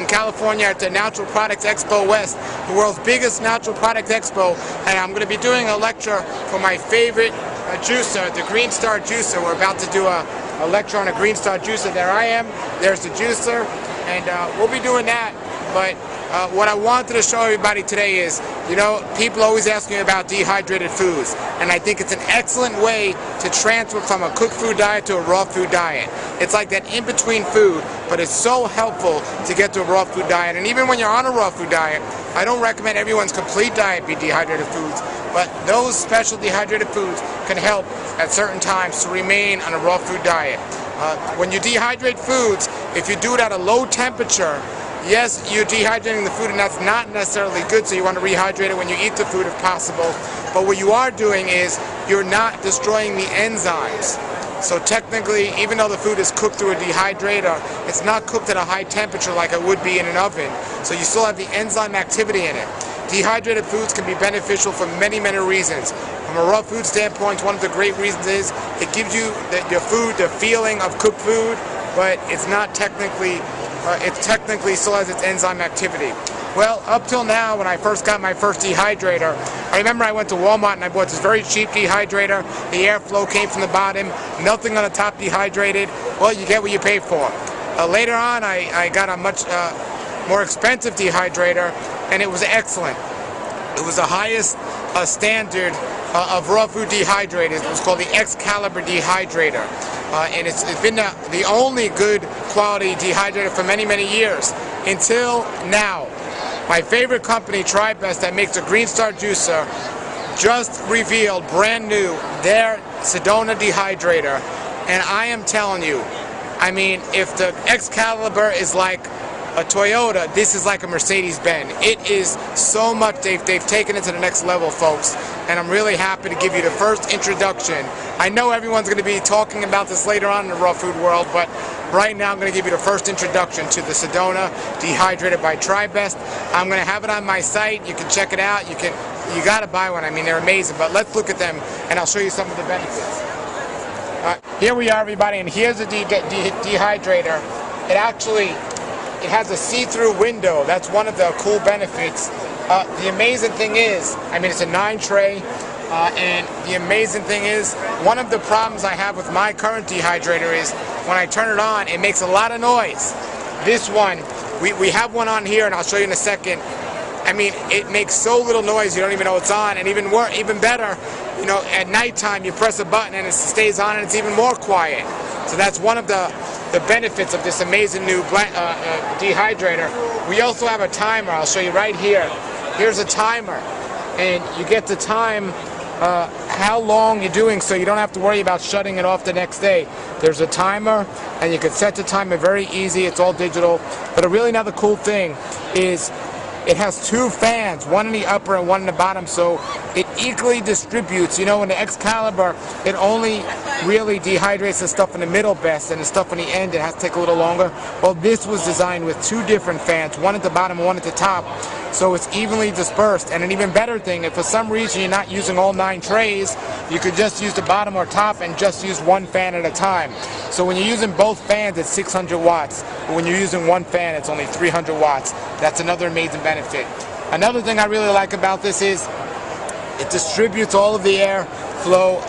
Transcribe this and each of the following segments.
California at the Natural Products Expo West, the world's biggest natural product expo, and I'm going to be doing a lecture for my favorite juicer, the Green Star Juicer. We're about to do a lecture on a Green Star Juicer. There I am, there's the juicer, and we'll be doing that. But what I wanted to show everybody today is, you know, people always ask me about dehydrated foods, and I think it's an excellent way to transfer from a cooked food diet to a raw food diet. It's like that in-between food, but it's so helpful to get to a raw food diet. And even when you're on a raw food diet, I don't recommend everyone's complete diet be dehydrated foods, but those special dehydrated foods can help at certain times to remain on a raw food diet. When you dehydrate foods, if you do it at a low temperature, yes, you're dehydrating the food, and that's not necessarily good, so you want to rehydrate it when you eat the food if possible. But what you are doing is you're not destroying the enzymes. So technically, even though the food is cooked through a dehydrator, it's not cooked at a high temperature like it would be in an oven. So you still have the enzyme activity in it. Dehydrated foods can be beneficial for many, many reasons. From a raw food standpoint, one of the great reasons is it gives you your food the feeling of cooked food, but it's not technically it technically still has its enzyme activity. Well, up till now, when I first got my first dehydrator, I remember I went to Walmart and I bought this very cheap dehydrator. The airflow came from the bottom, nothing on the top dehydrated. Well, you get what you pay for. Later on, I got a much more expensive dehydrator, and it was excellent. It was the highest standard of raw food dehydrators. It was called the Excalibur dehydrator. And it's been the only good quality dehydrator for many, many years, until now. My favorite company, Tribest, that makes a Green Star juicer, just revealed brand new their Sedona Dehydrator. And I am telling you, I mean, if the Excalibur is like a Toyota, this is like a Mercedes-Benz. It is so much, they've taken it to the next level, folks, and I'm really happy to give you the first introduction. I know everyone's going to be talking about this later on in the raw food world, but right now I'm going to give you the first introduction to the Sedona Dehydrator by Tribest. I'm going to have it on my site. You can check it out. You got to buy one. I mean, they're amazing, but let's look at them, and I'll show you some of the benefits. Here we are, everybody, and here's the dehydrator. It has a see-through window. That's one of the cool benefits. The amazing thing is, I mean, it's a 9-tray, and the amazing thing is, one of the problems I have with my current dehydrator is when I turn it on, it makes a lot of noise. This one, we have one on here, and I'll show you in a second. I mean, it makes so little noise you don't even know it's on, and even better, you know, at nighttime you press a button and it stays on, and it's even more quiet. So that's one of the benefits of this amazing new dehydrator. We also have a timer. I'll show you right here. Here's a timer, and you get to time how long you're doing, so you don't have to worry about shutting it off the next day. There's a timer, and you can set the timer very easy. It's all digital. But a really another cool thing is it has 2 fans, one in the upper and one in the bottom, so it equally distributes. You know, in the Excalibur, it only really dehydrates the stuff in the middle best, and the stuff on the end, it has to take a little longer. Well, this was designed with 2 different fans, one at the bottom and one at the top, so it's evenly dispersed. And an even better thing, if for some reason you're not using all 9 trays, you could just use the bottom or top and just use 1 fan at a time. So when you're using both fans, it's 600 watts, but when you're using 1 fan, it's only 300 watts. That's another amazing benefit. Another thing I really like about this is it distributes all of the air flow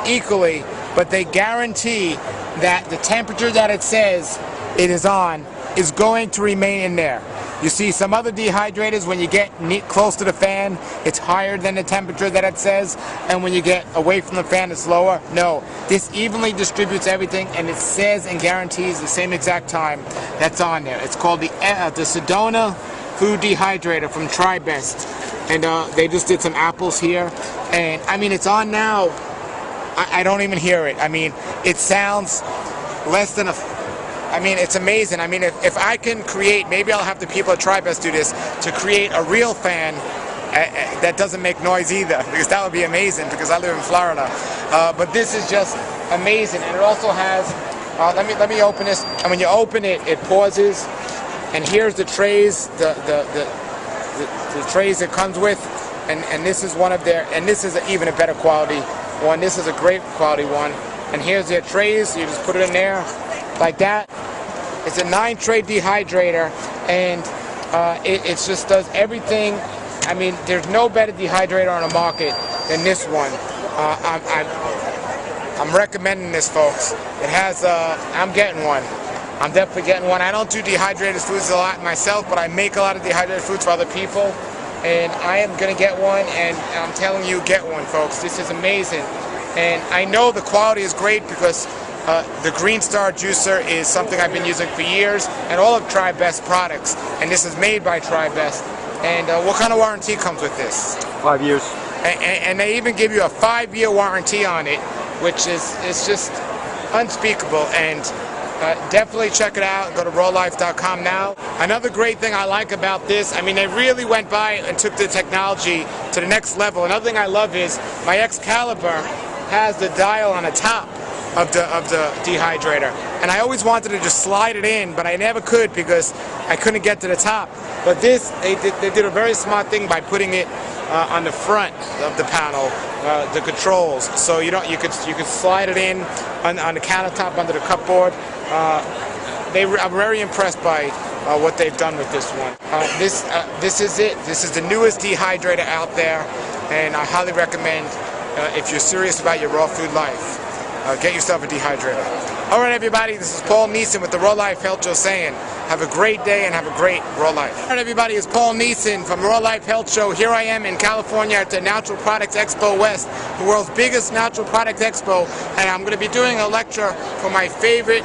equally, but they guarantee that the temperature that it says it is on is going to remain in there. You see, some other dehydrators, when you get close to the fan, it's higher than the temperature that it says, and when you get away from the fan, it's lower. No, this evenly distributes everything, and it says and guarantees the same exact time that's on there. It's called the Sedona Food Dehydrator from Tribest, and they just did some apples here, and I mean, it's on now. I don't even hear it. I mean, it sounds less than I mean, it's amazing. I mean, if I can create, maybe I'll have the people at Tribest do this, to create a real fan that doesn't make noise either, because that would be amazing, because I live in Florida. But this is just amazing, and it also has, let me open this, and when you open it, it pauses, and here's the trays, the trays it comes with, and this is one of their, and this is even a better quality one. This is a great quality one, and here's their trays. You just put it in there like that. It's a 9-tray dehydrator, and it just does everything. I mean, there's no better dehydrator on the market than this one. I'm recommending this, folks. It has, I'm getting one. I'm definitely getting one. I don't do dehydrated foods a lot myself, but I make a lot of dehydrated foods for other people. And I am going to get one, and I'm telling you, get one, folks. This is amazing. And I know the quality is great because the Green Star juicer is something I've been using for years, and all of Tribest products. And this is made by Tribest. And what kind of warranty comes with this? 5 years. And they even give you a 5-year warranty on it, which is just unspeakable. And definitely check it out. Go to rawlife.com now. Another great thing I like about this, I mean, they really went by and took the technology to the next level. Another thing I love is my Excalibur has the dial on the top of the dehydrator, and I always wanted to just slide it in, but I never could because I couldn't get to the top. But this, they did a very smart thing by putting it on the front of the panel, the controls, so you could slide it in on the countertop under the cupboard. I'm very impressed by what they've done with this one. This is it. This is the newest dehydrator out there, and I highly recommend if you're serious about your raw food life. Get yourself a dehydrator. All right, everybody, this is Paul Nison with the Raw Life Health Show saying, have a great day and have a great raw life. All right, everybody, it's Paul Nison from Raw Life Health Show. Here I am in California at the Natural Products Expo West, the world's biggest natural product expo, and I'm going to be doing a lecture for my favorite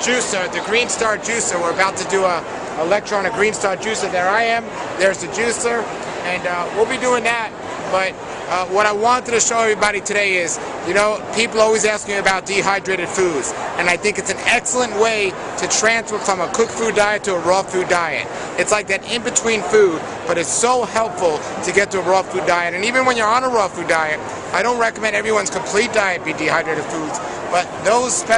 juicer, the Green Star juicer. We're about to do a lecture on a Green Star juicer. There I am, there's the juicer, and we'll be doing that. But what I wanted to show everybody today is, you know, people always ask me about dehydrated foods, and I think it's an excellent way to transfer from a cooked food diet to a raw food diet. It's like that in-between food, but it's so helpful to get to a raw food diet. And even when you're on a raw food diet, I don't recommend everyone's complete diet be dehydrated foods, but those special